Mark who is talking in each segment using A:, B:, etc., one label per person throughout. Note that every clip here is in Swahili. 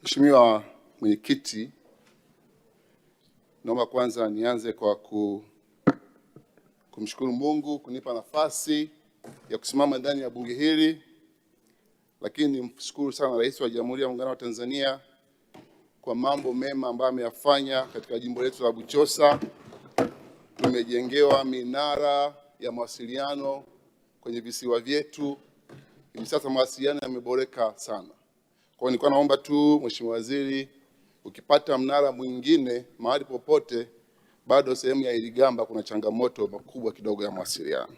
A: Mheshimiwa Mwenyekiti, naomba kwanza nianze kwa kumshukuru Mungu kunipa nafasi ya kusimama ndani ya bunge hili, lakini nimshukuru sana Rais wa Jamhuri ya Muungano wa Tanzania kwa mambo mema ambayo ameyafanya katika jimbo letu la Buchosa. Tumejengewa minara ya mawasiliano kwenye visiwa vyetu. Hivi sasa mawasiliano yameboreka sana. Kwa hiyo nilikuwa naomba tu Mheshimiwa Waziri, ukipata mnara mwingine mahali popote, bado sehemu ya Iligamba kuna changamoto kubwa kidogo ya mawasiliano.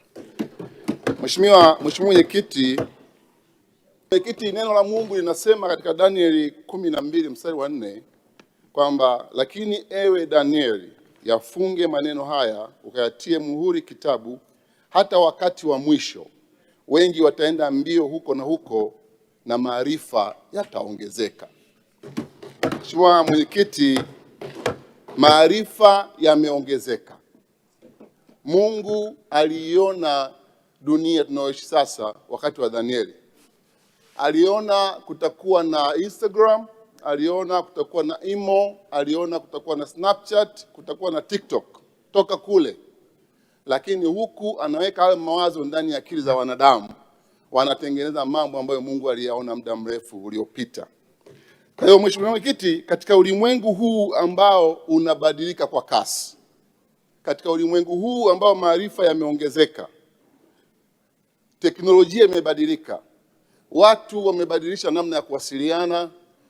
A: Mheshimiwa Mwenyekiti, neno la Mungu linasema katika Danieli 12 mstari wa 4 kwamba lakini ewe Danieli, yafunge maneno haya ukayatie muhuri kitabu, hata wakati wa mwisho wengi wataenda mbio huko na huko na maarifa yataongezeka. Mheshimiwa Mwenyekiti, maarifa yameongezeka. Mungu aliona dunia tunayoishi sasa wakati wa Danieli. Aliona kutakuwa na Instagram, aliona kutakuwa na Imo, aliona kutakuwa na Snapchat, kutakuwa na TikTok toka kule. Lakini huku anaweka hayo mawazo ndani ya akili za wanadamu, wanatengeneza mambo ambayo Mungu aliyaona muda mrefu uliopita. Kwa hiyo Mheshimiwa Mwenyekiti, katika ulimwengu huu ambao unabadilika kwa kasi, katika ulimwengu huu ambao maarifa yameongezeka, teknolojia imebadilika, watu wamebadilisha namna ya kuwasiliana,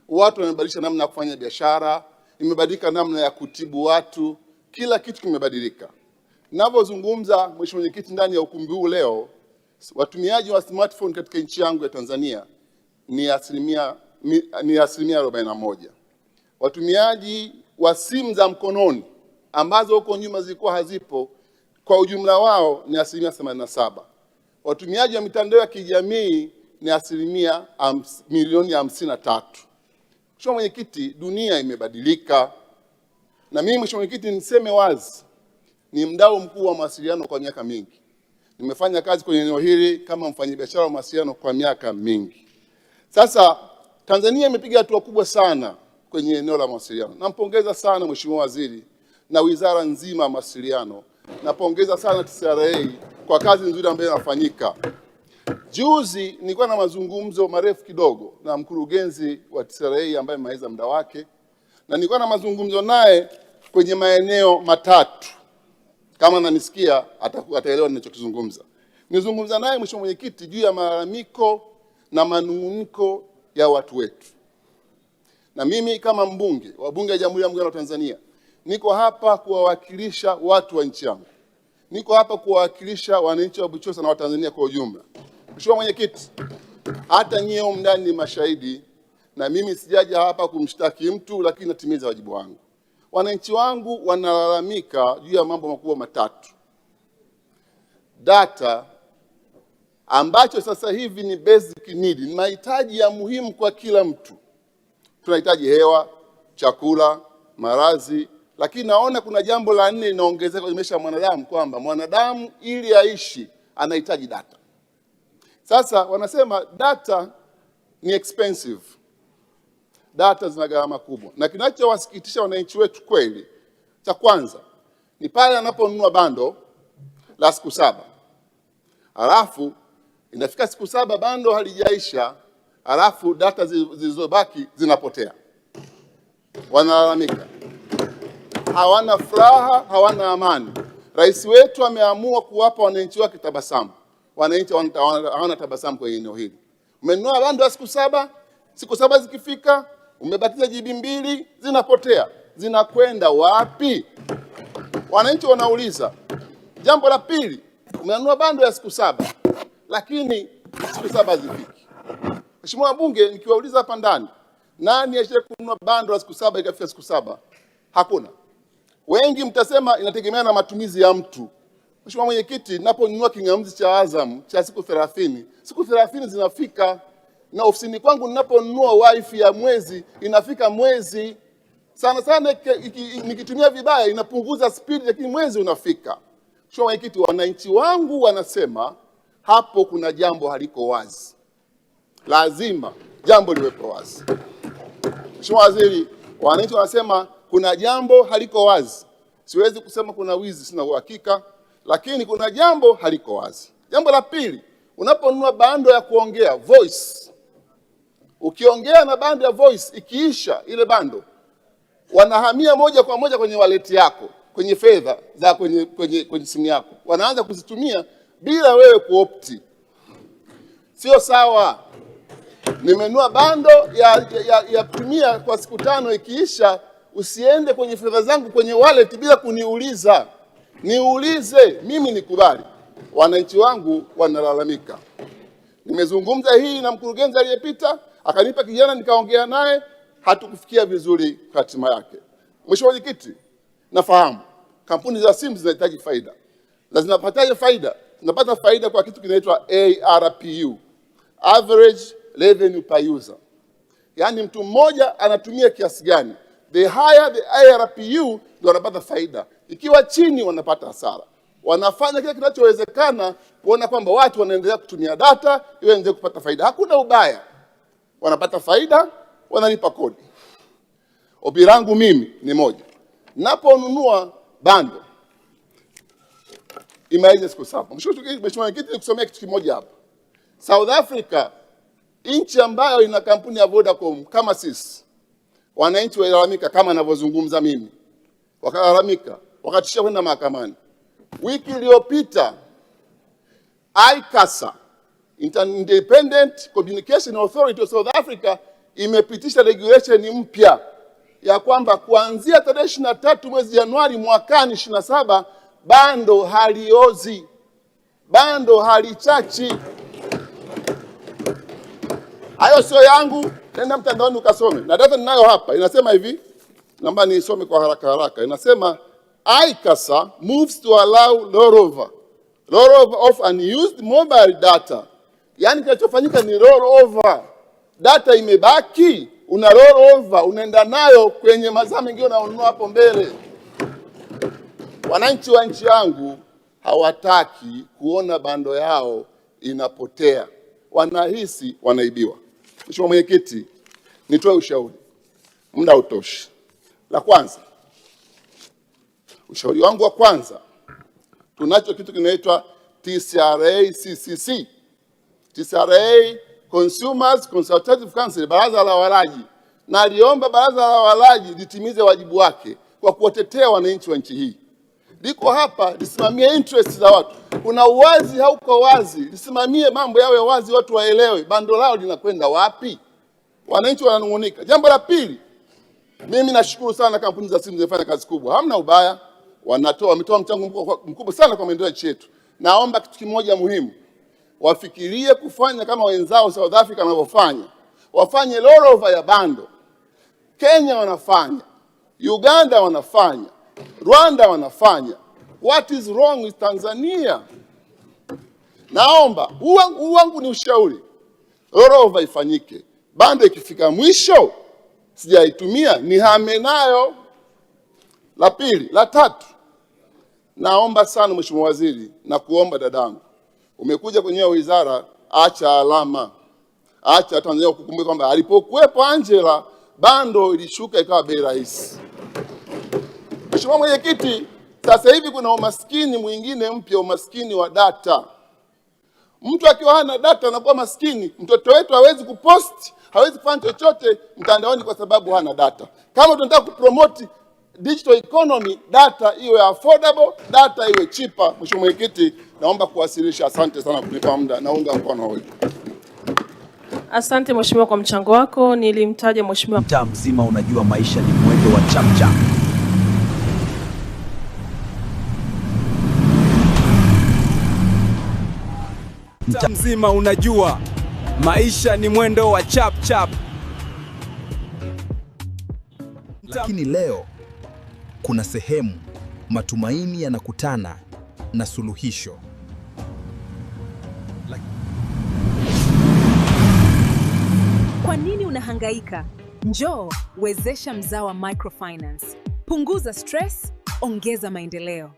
A: watu wamebadilisha namna ya kufanya biashara, imebadilika namna ya kutibu watu, kila kitu kimebadilika. Ninapozungumza Mheshimiwa Mwenyekiti, ndani ya ukumbi huu leo, watumiaji wa smartphone katika nchi yangu ya Tanzania ni asilimia 41. Watumiaji wa simu za mkononi ambazo huko nyuma zilikuwa hazipo, kwa ujumla wao ni asilimia 87. Watumiaji wa mitandao ya kijamii ni asilimia milioni 53. Mheshimiwa Mwenyekiti, dunia imebadilika. Na mimi Mheshimiwa Mwenyekiti, niseme wazi, ni mdau mkuu wa mawasiliano kwa miaka mingi. Nimefanya kazi kwenye eneo hili kama mfanyabiashara wa mawasiliano kwa miaka mingi. Sasa Tanzania imepiga hatua kubwa sana kwenye eneo la mawasiliano. Nampongeza sana Mheshimiwa Waziri na wizara nzima ya mawasiliano. Napongeza sana TCRA kwa kazi nzuri ambayo inafanyika. Juzi nilikuwa na mazungumzo marefu kidogo na mkurugenzi wa TCRA ambaye amemaliza muda wake, na nilikuwa na mazungumzo naye kwenye maeneo matatu. Kama ananisikia ataelewa ninachokizungumza. Nizungumza naye Mheshimiwa Mwenyekiti juu ya malalamiko na manung'uniko ya watu wetu. Na mimi kama mbunge wa Bunge la Jamhuri ya Muungano wa Tanzania, niko hapa kuwawakilisha watu wa nchi yangu. Niko hapa kuwawakilisha wananchi wa Buchosa na Watanzania kwa ujumla. Mheshimiwa Mwenyekiti, hata nyie ndani ni mashahidi, na mimi sijaja hapa kumshtaki mtu, lakini natimiza wajibu wangu. Wananchi wangu wanalalamika juu ya mambo makubwa matatu. Data, ambacho sasa hivi ni basic need, ni mahitaji ya muhimu kwa kila mtu. Tunahitaji hewa, chakula, malazi, lakini naona kuna jambo la 4 linaongezeka kwenye maisha ya mwanadamu, kwamba mwanadamu ili aishi anahitaji data. Sasa wanasema data ni expensive. Data zina gharama kubwa. Na kinachowasikitisha wananchi wetu kweli, cha kwanza ni pale anaponunua bando la siku 7. Alafu inafika siku 7 bando halijaisha, alafu data zilizobaki zinapotea. Wanalalamika. Hawana furaha, hawana amani. Rais wetu ameamua kuwapa wananchi wake tabasamu. Wananchi hawana tabasamu kwenye eneo hili. Umenunua bando la siku 7, siku 7 zikifika umebakiza GB 2 zinapotea. Zinakwenda wapi? Wananchi wanauliza. Jambo la pili, umenunua bando ya siku 7 lakini siku 7 zifiki. Mheshimiwa Bunge, nikiwauliza hapa ndani, nani ashaye kununua bando la siku 7 ikafika siku 7? Hakuna. Wengi mtasema inategemea na matumizi ya mtu. Mheshimiwa Mwenyekiti, ninaponunua kingamuzi cha Azam cha siku 30, siku 30 zinafika. Na ofisini kwangu ninaponunua wifi ya mwezi inafika mwezi. Sana sana nikitumia vibaya inapunguza speed, lakini mwezi unafika. Mheshimiwa Mwenyekiti, wananchi wangu wanasema hapo kuna jambo haliko wazi. Lazima jambo liwepo wazi. Mheshimiwa Waziri, wananchi wanasema kuna jambo haliko wazi. Siwezi kusema kuna wizi, sina uhakika, lakini kuna jambo haliko wazi. Jambo la pili, unaponunua bando ya kuongea voice, ukiongea na bando ya voice ikiisha ile bando, wanahamia moja kwa moja kwenye wallet yako, kwenye fedha za kwenye simu yako, wanaanza kuzitumia bila wewe kuopti. Sio sawa. Nimenunua bando ya kutumia kwa siku 5, ikiisha usiende kwenye fedha zangu kwenye wallet bila kuniuliza. Niulize mimi nikubali. Wananchi wangu wanalalamika. Nimezungumza hii na mkurugenzi aliyepita, akanipa kijana nikaongea naye, hatukufikia vizuri hatima yake. Mheshimiwa Mwenyekiti, nafahamu kampuni za simu zinahitaji faida. Na zinapataje faida? Zinapata faida kwa kitu kinaitwa ARPU, average revenue per user. Yaani mtu mmoja anatumia kiasi gani? The higher the ARPU ndio wanapata faida. Ikiwa chini wanapata hasara. Wanafanya kile kinachowezekana kuona kwamba watu wanaendelea kutumia data ili waendelee kupata faida. Hakuna ubaya. Wanapata faida, wanalipa kodi. Ombi langu mimi ni moja. Naponunua bando imalize siku 7. Mheshimiwa Mwenyekiti, nikusomea kitu kimoja hapa. South Africa, nchi ambayo ina kampuni ya Vodacom kama sisi, wananchi walalamika kama ninavyozungumza mimi. Wakalalamika, wakatishia kwenda mahakamani. Wiki iliyopita ICASA, Independent Communication Authority of South Africa, imepitisha regulation mpya ya kwamba kuanzia tarehe 23 mwezi Januari mwakani 27, bando haliozi, bando halichachi. Hayo sio yangu, nenda mtandaoni ukasome. Na data ninayo hapa, inasema hivi, naomba nisome kwa haraka. Inasema ICASA moves to allow rollover of unused mobile data. Yaani kinachofanyika ni rollover. Data imebaki, una rollover, unaenda nayo kwenye mazao mengine unaonunua hapo mbele. Wananchi wa nchi yangu hawataki kuona bando yao inapotea. Wanahisi wanaibiwa. Mheshimiwa Mwenyekiti, nitoe ushauri. Muda utoshi. La kwanza, ushauri wangu wa kwanza, tunacho kitu kinaitwa TCRA CCC. TCRA Consumers Consultative Council, baraza la walaji. Na aliomba baraza la walaji litimize wajibu wake kwa kuwatetea wananchi wa nchi hii. Liko hapa lisimamie interest za watu. Kuna uwazi hauko wazi, lisimamie mambo yawe wazi, watu waelewe bando lao linakwenda wapi. Wananchi wananungunika. Jambo la pili, mimi nashukuru sana kampuni za simu zinafanya kazi kubwa. Hamna ubaya, wametoa mchango mkubwa sana kwa maendeleo ya nchi yetu. Naomba kitu kimoja muhimu. Wafikirie kufanya kama wenzao South Africa wanavyofanya. Wafanye rollover ya bando. Kenya wanafanya, Uganda wanafanya, Rwanda wanafanya. What is wrong with Tanzania? Naomba, huu wangu ni ushauri. Rollover ifanyike. Bando ikifika mwisho, sijaitumia, nihame nayo. La pili, la tatu. Naomba sana Mheshimiwa Waziri, na kuomba dadangu. Umekuja kwenye wizara, acha alama. Acha Tanzania kukumbuka kwamba alipokuwepo Angela, bando ilishuka ikawa bei rahisi. Mheshimiwa Mwenyekiti, sasa hivi kuna umaskini mwingine mpya, umaskini wa data. Mtu akiwa hana data anakuwa maskini. Mtoto wetu hawezi kupost, hawezi kufanya chochote mtandaoni kwa sababu hana data. Kama tunataka kupromote digital economy, data iwe affordable, data iwe cheaper. Mheshimiwa Mwenyekiti, naomba kuwasilisha. Asante sana kunipa muda, naunga mkono hoja.
B: Asante Mheshimiwa kwa mchango wako. Nilimtaja Mheshimiwa.
C: Mtaa mzima unajua maisha ni mwendo wa chapchap. Mtaa mzima unajua maisha ni mwendo wa chapchap.
D: Lakini leo kuna sehemu matumaini yanakutana na suluhisho.
E: Kwa nini unahangaika? Njoo wezesha Mzawa Microfinance. Punguza stress, ongeza maendeleo.